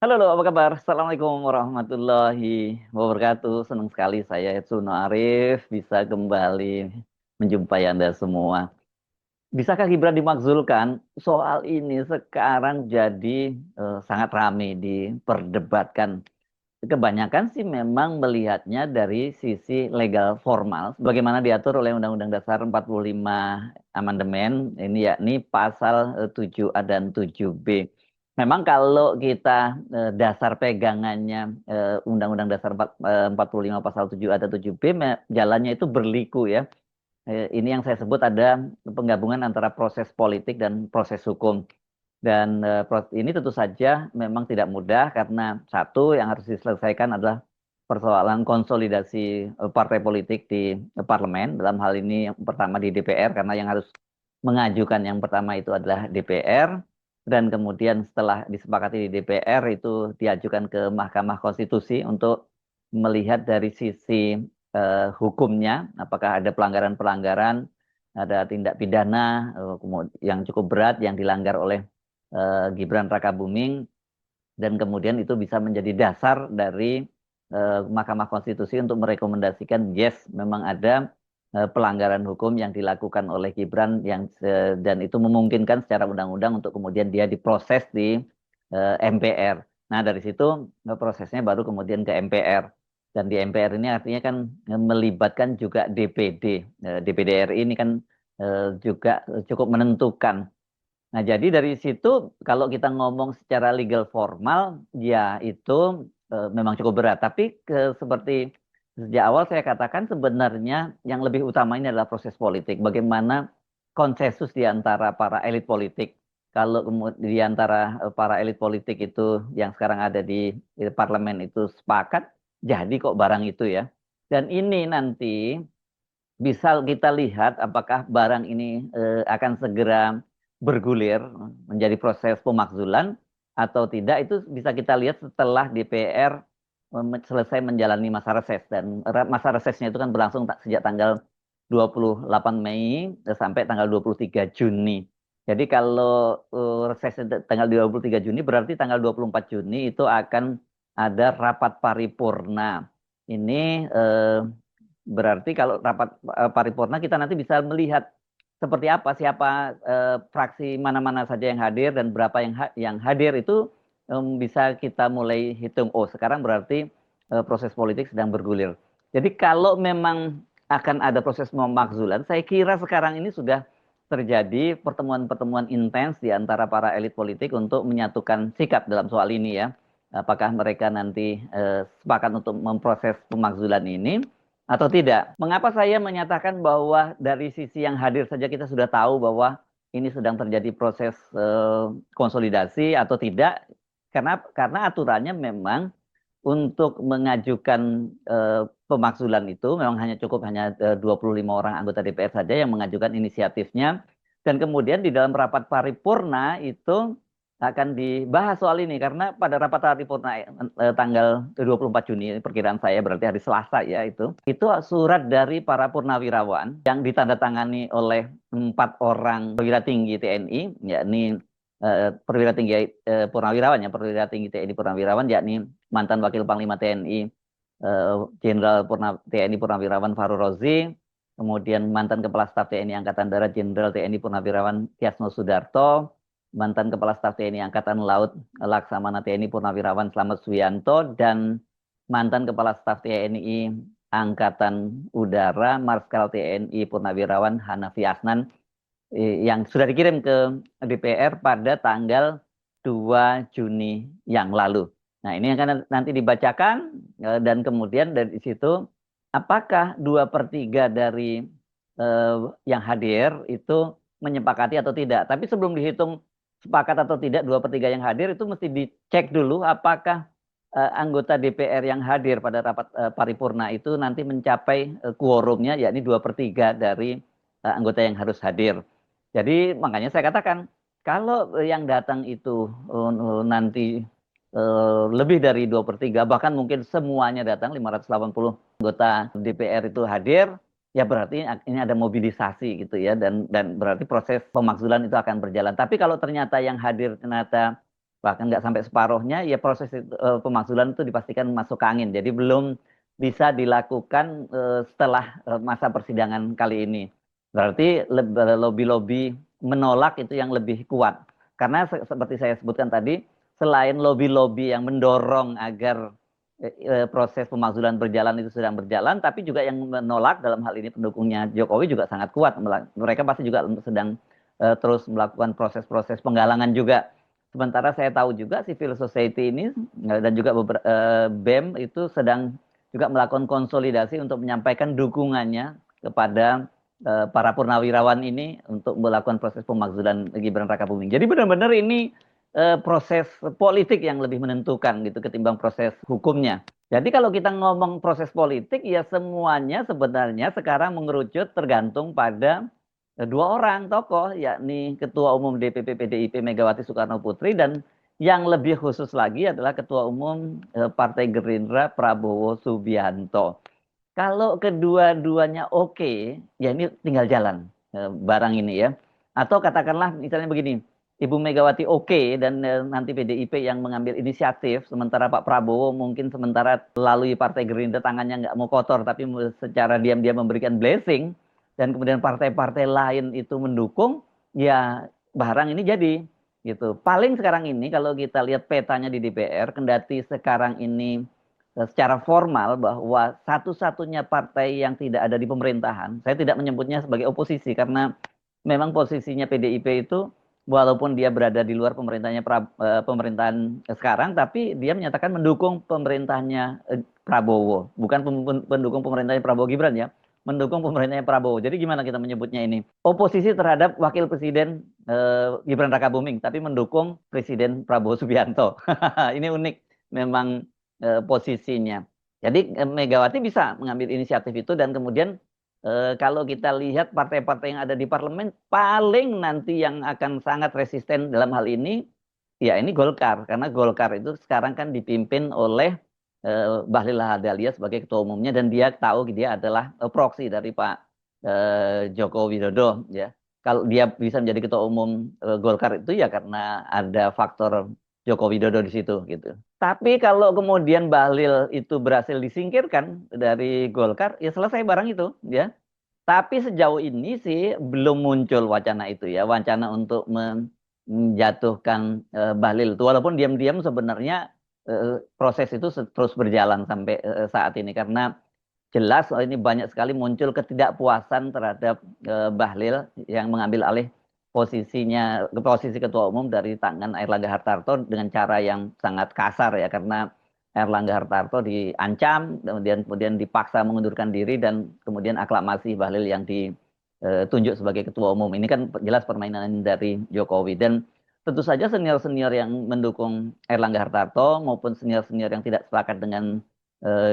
Halo, halo, apa kabar? Assalamualaikum warahmatullahi wabarakatuh. Senang sekali saya Suno Arif bisa kembali menjumpai Anda semua. Bisakah Gibran dimakzulkan? Soal ini sekarang jadi sangat ramai diperdebatkan. Kebanyakan sih memang melihatnya dari sisi legal formal, sebagaimana diatur oleh Undang-Undang Dasar 45 amandemen, ini yakni pasal 7A dan 7B. Memang kalau kita dasar pegangannya Undang-Undang Dasar 45 pasal 7A dan 7B, jalannya itu berliku ya. Ini yang saya sebut ada penggabungan antara proses politik dan proses hukum. Dan ini tentu saja memang tidak mudah karena satu yang harus diselesaikan adalah persoalan konsolidasi partai politik di parlemen. Dalam hal ini yang pertama di DPR karena yang harus mengajukan yang pertama itu adalah DPR. Dan kemudian setelah disepakati di DPR itu diajukan ke Mahkamah Konstitusi untuk melihat dari sisi hukumnya, apakah ada pelanggaran-pelanggaran, ada tindak pidana yang cukup berat yang dilanggar oleh Gibran Rakabuming, dan kemudian itu bisa menjadi dasar dari Mahkamah Konstitusi untuk merekomendasikan yes memang ada pelanggaran hukum yang dilakukan oleh Gibran dan itu memungkinkan secara undang-undang untuk kemudian dia diproses di MPR. Nah, dari situ prosesnya baru kemudian ke MPR. Dan di MPR ini artinya kan melibatkan juga DPD. DPD RI ini kan juga cukup menentukan. Nah, jadi dari situ kalau kita ngomong secara legal formal, ya itu memang cukup berat. Tapi seperti sejak awal saya katakan sebenarnya yang lebih utama ini adalah proses politik. Bagaimana konsensus di antara para elit politik. Kalau di antara para elit politik itu yang sekarang ada di parlemen itu sepakat, jadi kok barang itu ya. Dan ini nanti bisa kita lihat apakah barang ini akan segera bergulir menjadi proses pemakzulan atau tidak, itu bisa kita lihat setelah DPR selesai menjalani masa reses, dan masa resesnya itu kan berlangsung sejak tanggal 28 Mei sampai tanggal 23 Juni. Jadi kalau reses tanggal 23 Juni berarti tanggal 24 Juni itu akan ada rapat paripurna. Ini berarti kalau rapat paripurna kita nanti bisa melihat seperti apa, siapa fraksi mana-mana saja yang hadir dan berapa yang hadir itu bisa kita mulai hitung. Oh, sekarang berarti proses politik sedang bergulir. Jadi kalau memang akan ada proses pemakzulan, saya kira sekarang ini sudah terjadi pertemuan-pertemuan intens di antara para elit politik untuk menyatukan sikap dalam soal ini ya. Apakah mereka nanti sepakat untuk memproses pemakzulan ini atau tidak? Mengapa saya menyatakan bahwa dari sisi yang hadir saja kita sudah tahu bahwa ini sedang terjadi proses konsolidasi atau tidak? Karena aturannya memang untuk mengajukan pemakzulan itu memang hanya 25 orang anggota DPR saja yang mengajukan inisiatifnya, dan kemudian di dalam rapat paripurna itu akan dibahas soal ini karena pada rapat paripurna tanggal 24 Juni perkiraan saya berarti hari Selasa ya, itu surat dari para purnawirawan yang ditandatangani oleh 4 orang perwira tinggi TNI, yakni perwira tinggi purnawirawan ya, perwira tinggi TNI purnawirawan, yakni mantan Wakil Panglima TNI Jenderal TNI Purnawirawan Fahru Rozi, kemudian mantan Kepala Staf TNI Angkatan Darat Jenderal TNI Purnawirawan Tiasno Sudarto, mantan Kepala Staf TNI Angkatan Laut Laksamana TNI Purnawirawan Slamet Suyanto, dan mantan Kepala Staf TNI Angkatan Udara Marskal TNI Purnawirawan Hanafi Asnan yang sudah dikirim ke DPR pada tanggal 2 Juni yang lalu. Nah, ini akan nanti dibacakan dan kemudian dari situ apakah 2/3 dari yang hadir itu menyepakati atau tidak. Tapi sebelum dihitung sepakat atau tidak 2/3 yang hadir itu mesti dicek dulu apakah anggota DPR yang hadir pada rapat paripurna itu nanti mencapai quorumnya, yakni 2/3 dari anggota yang harus hadir. Jadi makanya saya katakan kalau yang datang itu nanti lebih dari 2/3, bahkan mungkin semuanya datang 580 anggota DPR itu hadir, ya berarti ini ada mobilisasi gitu ya, dan berarti proses pemakzulan itu akan berjalan. Tapi kalau ternyata yang hadir ternyata bahkan nggak sampai separuhnya, ya proses pemakzulan itu dipastikan masuk ke angin. Jadi belum bisa dilakukan setelah masa persidangan kali ini. Berarti lobby-lobby menolak itu yang lebih kuat. Karena seperti saya sebutkan tadi, selain lobby-lobby yang mendorong agar proses pemakzulan berjalan itu sedang berjalan, tapi juga yang menolak dalam hal ini pendukungnya Jokowi juga sangat kuat. Mereka pasti juga sedang terus melakukan proses-proses penggalangan juga. Sementara saya tahu juga civil society ini dan juga BEM itu sedang juga melakukan konsolidasi untuk menyampaikan dukungannya kepada para purnawirawan ini untuk melakukan proses pemakzulan Gibran Rakabuming. Jadi benar-benar ini proses politik yang lebih menentukan gitu ketimbang proses hukumnya. Jadi kalau kita ngomong proses politik ya semuanya sebenarnya sekarang mengerucut tergantung pada dua orang tokoh yakni Ketua Umum DPP PDIP Megawati Soekarno Putri dan yang lebih khusus lagi adalah Ketua Umum Partai Gerindra Prabowo Subianto. Kalau kedua-duanya oke, ya ini tinggal jalan barang ini ya. Atau katakanlah misalnya begini, Ibu Megawati oke dan nanti PDIP yang mengambil inisiatif, sementara Pak Prabowo mungkin sementara melalui Partai Gerindra tangannya nggak mau kotor, tapi secara diam-diam memberikan blessing, dan kemudian partai-partai lain itu mendukung, ya barang ini jadi gitu. Paling sekarang ini kalau kita lihat petanya di DPR, kendati sekarang ini secara formal bahwa satu-satunya partai yang tidak ada di pemerintahan, saya tidak menyebutnya sebagai oposisi karena memang posisinya PDIP itu walaupun dia berada di luar pemerintahan sekarang, tapi dia menyatakan mendukung pemerintahnya Prabowo, bukan pendukung pemerintahnya Prabowo Gibran ya, mendukung pemerintahnya Prabowo. Jadi gimana kita menyebutnya ini? Oposisi terhadap Wakil Presiden Gibran Rakabuming, tapi mendukung Presiden Prabowo Subianto. Ini unik memang posisinya. Jadi Megawati bisa mengambil inisiatif itu dan kemudian kalau kita lihat partai-partai yang ada di parlemen paling nanti yang akan sangat resisten dalam hal ini ya ini Golkar karena Golkar itu sekarang kan dipimpin oleh Bahlil Lahadalia sebagai ketua umumnya dan dia tahu dia adalah proksi dari Pak Joko Widodo ya. Kalau dia bisa menjadi ketua umum Golkar itu ya karena ada faktor Joko Widodo di situ gitu. Tapi kalau kemudian Bahlil itu berhasil disingkirkan dari Golkar, ya selesai barang itu, ya. Tapi sejauh ini sih belum muncul wacana itu ya, wacana untuk menjatuhkan Bahlil itu. Walaupun diam-diam sebenarnya proses itu terus berjalan sampai saat ini karena jelas ini banyak sekali muncul ketidakpuasan terhadap Bahlil yang mengambil alih posisi ketua umum dari tangan Airlangga Hartarto dengan cara yang sangat kasar ya karena Airlangga Hartarto diancam kemudian dipaksa mengundurkan diri dan kemudian aklamasi Bahlil yang ditunjuk sebagai ketua umum. Ini kan jelas permainan dari Jokowi dan tentu saja senior-senior yang mendukung Airlangga Hartarto maupun senior-senior yang tidak sepakat dengan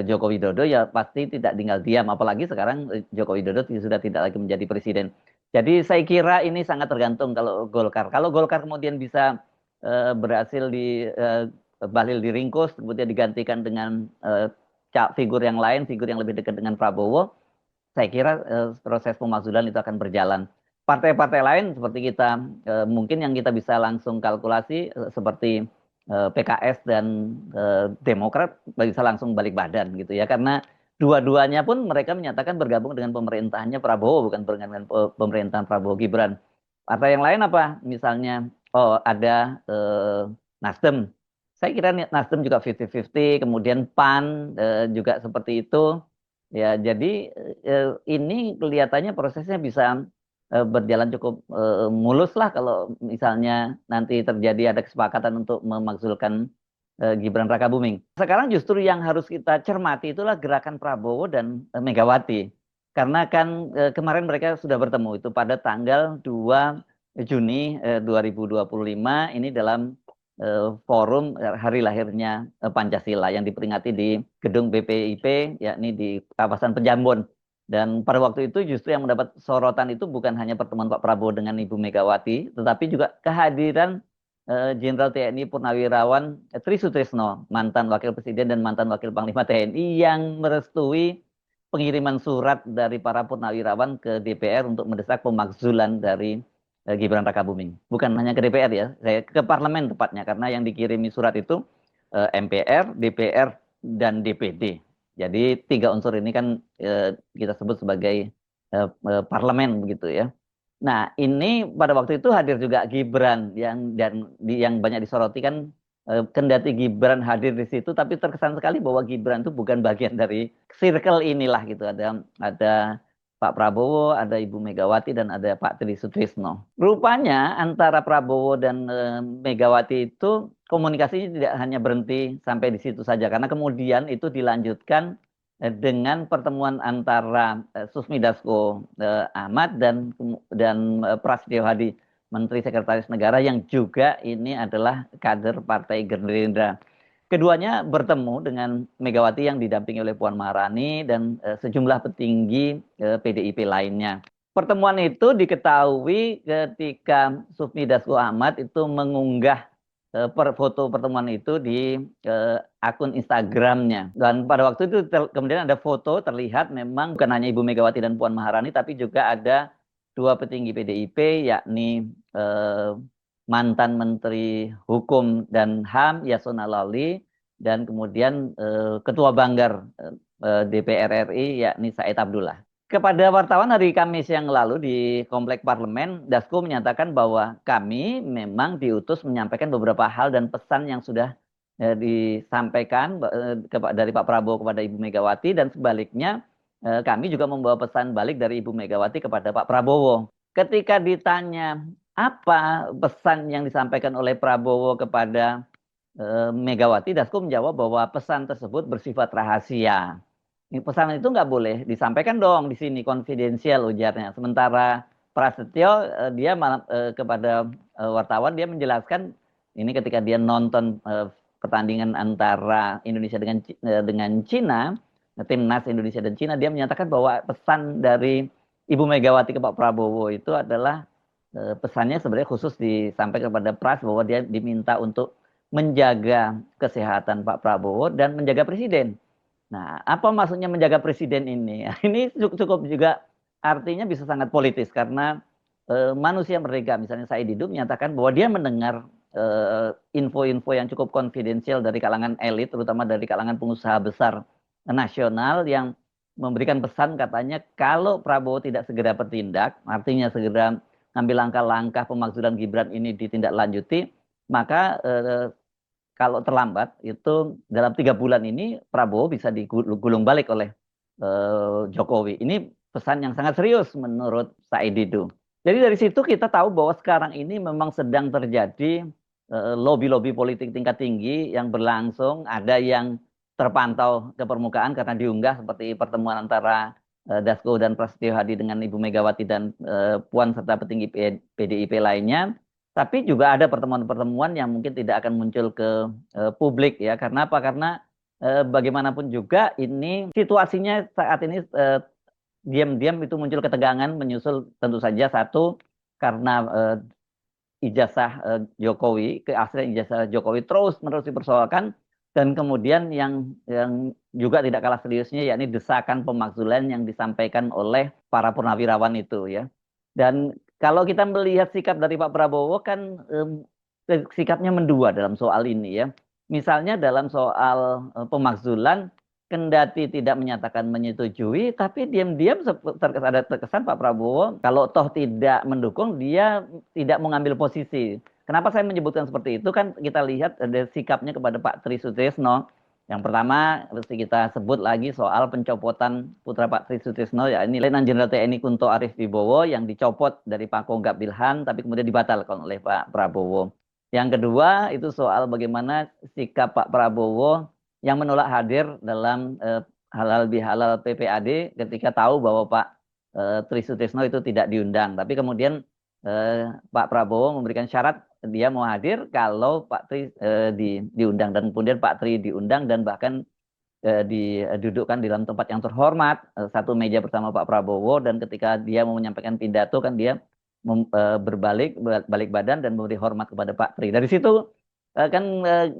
Joko Widodo ya pasti tidak tinggal diam apalagi sekarang Joko Widodo sudah tidak lagi menjadi presiden. Jadi saya kira ini sangat tergantung kalau Golkar. Kalau Golkar kemudian bisa berhasil Bahlil diringkus kemudian digantikan dengan figur yang lain, figur yang lebih dekat dengan Prabowo, saya kira proses pemakzulan itu akan berjalan. Partai-partai lain seperti kita mungkin yang kita bisa langsung kalkulasi seperti PKS dan Demokrat bisa langsung balik badan gitu ya karena dua-duanya pun mereka menyatakan bergabung dengan pemerintahannya Prabowo bukan dengan pemerintahan Prabowo Gibran. Partai yang lain apa? Misalnya ada Nasdem. Saya kira Nasdem juga 50-50, kemudian PAN juga seperti itu. Ya, jadi ini kelihatannya prosesnya bisa berjalan cukup mulus lah kalau misalnya nanti terjadi ada kesepakatan untuk memakzulkan Gibran Rakabuming. Sekarang justru yang harus kita cermati itulah gerakan Prabowo dan Megawati. Karena kan kemarin mereka sudah bertemu itu pada tanggal 2 Juni 2025 ini dalam forum hari lahirnya Pancasila yang diperingati di gedung BPIP yakni di kawasan Penjambon. Dan pada waktu itu justru yang mendapat sorotan itu bukan hanya pertemuan Pak Prabowo dengan Ibu Megawati, tetapi juga kehadiran Jenderal TNI Purnawirawan Tri Sutrisno, mantan Wakil Presiden dan mantan Wakil Panglima TNI yang merestui pengiriman surat dari para purnawirawan ke DPR untuk mendesak pemakzulan dari Gibran Rakabuming. Bukan hanya ke DPR ya, saya ke parlemen tepatnya karena yang dikirimi surat itu MPR, DPR dan DPD. Jadi tiga unsur ini kan kita sebut sebagai parlemen begitu ya. Nah, ini pada waktu itu hadir juga Gibran yang banyak disoroti kan kendati Gibran hadir di situ tapi terkesan sekali bahwa Gibran itu bukan bagian dari circle inilah gitu. Ada Pak Prabowo, ada Ibu Megawati dan ada Pak Tri Sutrisno. Rupanya antara Prabowo dan Megawati itu komunikasinya tidak hanya berhenti sampai di situ saja karena kemudian itu dilanjutkan dengan pertemuan antara Susmi Dasko Ahmad dan Prasetyo Hadi, Menteri Sekretaris Negara yang juga ini adalah kader Partai Gerindra. Keduanya bertemu dengan Megawati yang didampingi oleh Puan Maharani dan sejumlah petinggi PDIP lainnya. Pertemuan itu diketahui ketika Sufmi Dasko Ahmad itu mengunggah foto pertemuan itu di akun Instagramnya. Dan pada waktu itu kemudian ada foto terlihat memang bukan hanya Ibu Megawati dan Puan Maharani, tapi juga ada dua petinggi PDIP, yakni mantan Menteri Hukum dan HAM Yasona Lawli dan kemudian Ketua Banggar DPR RI yakni Said Abdullah. Kepada wartawan hari Kamis yang lalu di Komplek Parlemen, Dasko menyatakan bahwa kami memang diutus menyampaikan beberapa hal dan pesan yang sudah disampaikan dari Pak Prabowo kepada Ibu Megawati dan sebaliknya kami juga membawa pesan balik dari Ibu Megawati kepada Pak Prabowo. Ketika ditanya apa pesan yang disampaikan oleh Prabowo kepada Megawati, Dasko menjawab bahwa pesan tersebut bersifat rahasia. Pesan itu nggak boleh disampaikan dong di sini, konfidensial ujarnya. Sementara Prasetyo dia kepada wartawan dia menjelaskan ini ketika dia nonton pertandingan antara Indonesia dengan Cina, timnas Indonesia dan Cina, dia menyatakan bahwa pesan dari Ibu Megawati ke Pak Prabowo itu adalah pesannya sebenarnya khusus disampaikan kepada Pras bahwa dia diminta untuk menjaga kesehatan Pak Prabowo dan menjaga presiden. Nah, apa maksudnya menjaga presiden ini? Ini cukup juga artinya bisa sangat politis karena manusia merdeka, misalnya Said Didu menyatakan bahwa dia mendengar info-info yang cukup konfidensial dari kalangan elit, terutama dari kalangan pengusaha besar nasional yang memberikan pesan katanya kalau Prabowo tidak segera bertindak, artinya segera ngambil langkah-langkah pemakzulan Gibran ini ditindaklanjuti, maka kalau terlambat itu dalam 3 bulan ini Prabowo bisa digulung balik oleh Jokowi. Ini pesan yang sangat serius menurut Said Didu. Jadi dari situ kita tahu bahwa sekarang ini memang sedang terjadi lobby-lobby politik tingkat tinggi yang berlangsung. Ada yang terpantau ke permukaan karena diunggah seperti pertemuan antara Dasko dan Prasetyo Hadi dengan Ibu Megawati dan Puan serta petinggi PDIP lainnya. Tapi juga ada pertemuan-pertemuan yang mungkin tidak akan muncul ke publik ya. Karena apa? Karena bagaimanapun juga ini situasinya saat ini diam-diam itu muncul ketegangan menyusul tentu saja satu karena ijazah Jokowi, keaslian ijazah Jokowi terus-menerus dipersoalkan dan kemudian yang juga tidak kalah seriusnya yakni desakan pemakzulan yang disampaikan oleh para purnawirawan itu ya. Dan kalau kita melihat sikap dari Pak Prabowo kan sikapnya mendua dalam soal ini ya. Misalnya dalam soal pemakzulan, kendati tidak menyatakan menyetujui, tapi diam-diam ada terkesan Pak Prabowo kalau toh tidak mendukung, dia tidak mengambil posisi. Kenapa saya menyebutkan seperti itu? Kan kita lihat ada sikapnya kepada Pak Tri Sutrisno. Yang pertama, mesti kita sebut lagi soal pencopotan putra Pak Tri Sutrisno, ya ini Letnan Jenderal TNI Kunto Arif Wibowo yang dicopot dari Pangkogap Wilhan, tapi kemudian dibatalkan oleh Pak Prabowo. Yang kedua, itu soal bagaimana sikap Pak Prabowo yang menolak hadir dalam halal bihalal PPAD ketika tahu bahwa Pak Tri Sutrisno itu tidak diundang. Tapi kemudian Pak Prabowo memberikan syarat dia mau hadir kalau Pak Tri diundang dan kemudian Pak Tri diundang dan bahkan didudukkan di dalam tempat yang terhormat satu meja bersama Pak Prabowo dan ketika dia mau menyampaikan pidato kan dia balik badan dan memberi hormat kepada Pak Tri. Dari situ kan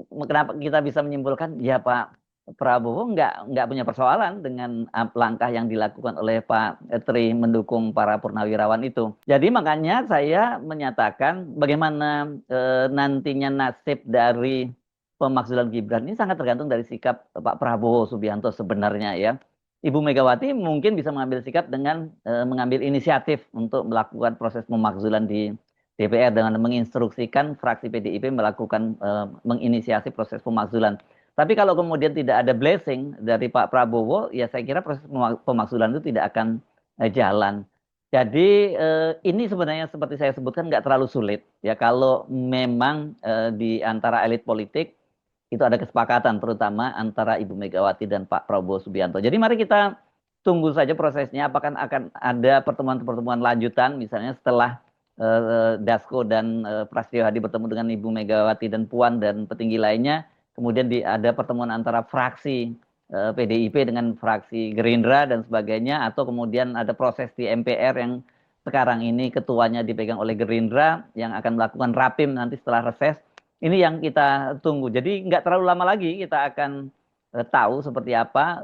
kenapa kita bisa menyimpulkan ya Pak Prabowo nggak punya persoalan dengan langkah yang dilakukan oleh Pak Tri mendukung para purnawirawan itu. Jadi makanya saya menyatakan bagaimana nantinya nasib dari pemakzulan Gibran ini sangat tergantung dari sikap Pak Prabowo Subianto sebenarnya ya. Ibu Megawati mungkin bisa mengambil sikap dengan mengambil inisiatif untuk melakukan proses pemakzulan di DPR dengan menginstruksikan fraksi PDIP melakukan menginisiasi proses pemakzulan. Tapi kalau kemudian tidak ada blessing dari Pak Prabowo, ya saya kira proses pemakzulan itu tidak akan jalan. Jadi ini sebenarnya seperti saya sebutkan nggak terlalu sulit. Ya kalau memang di antara elit politik itu ada kesepakatan, terutama antara Ibu Megawati dan Pak Prabowo Subianto. Jadi mari kita tunggu saja prosesnya. Apakah akan ada pertemuan-pertemuan lanjutan, misalnya setelah Dasko dan Prasetyo Hadi bertemu dengan Ibu Megawati dan Puan dan petinggi lainnya. Kemudian ada pertemuan antara fraksi PDIP dengan fraksi Gerindra dan sebagainya, atau kemudian ada proses di MPR yang sekarang ini ketuanya dipegang oleh Gerindra yang akan melakukan rapim nanti setelah reses. Ini yang kita tunggu. Jadi nggak terlalu lama lagi kita akan tahu seperti apa.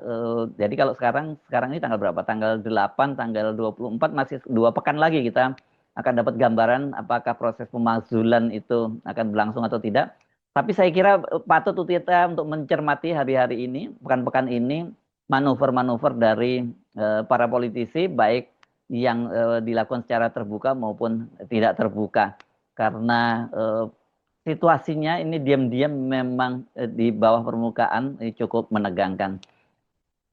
Jadi kalau sekarang ini tanggal berapa? Tanggal 8, tanggal 24, masih 2 pekan lagi kita akan dapat gambaran apakah proses pemakzulan itu akan berlangsung atau tidak. Tapi saya kira patut kita untuk mencermati hari-hari ini, pekan-pekan ini, manuver-manuver dari para politisi, baik yang dilakukan secara terbuka maupun tidak terbuka. Karena situasinya ini diam-diam memang di bawah permukaan cukup menegangkan.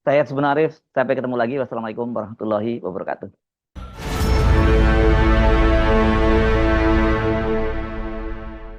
Saya sebenarnya sampai ketemu lagi. Wassalamualaikum warahmatullahi wabarakatuh.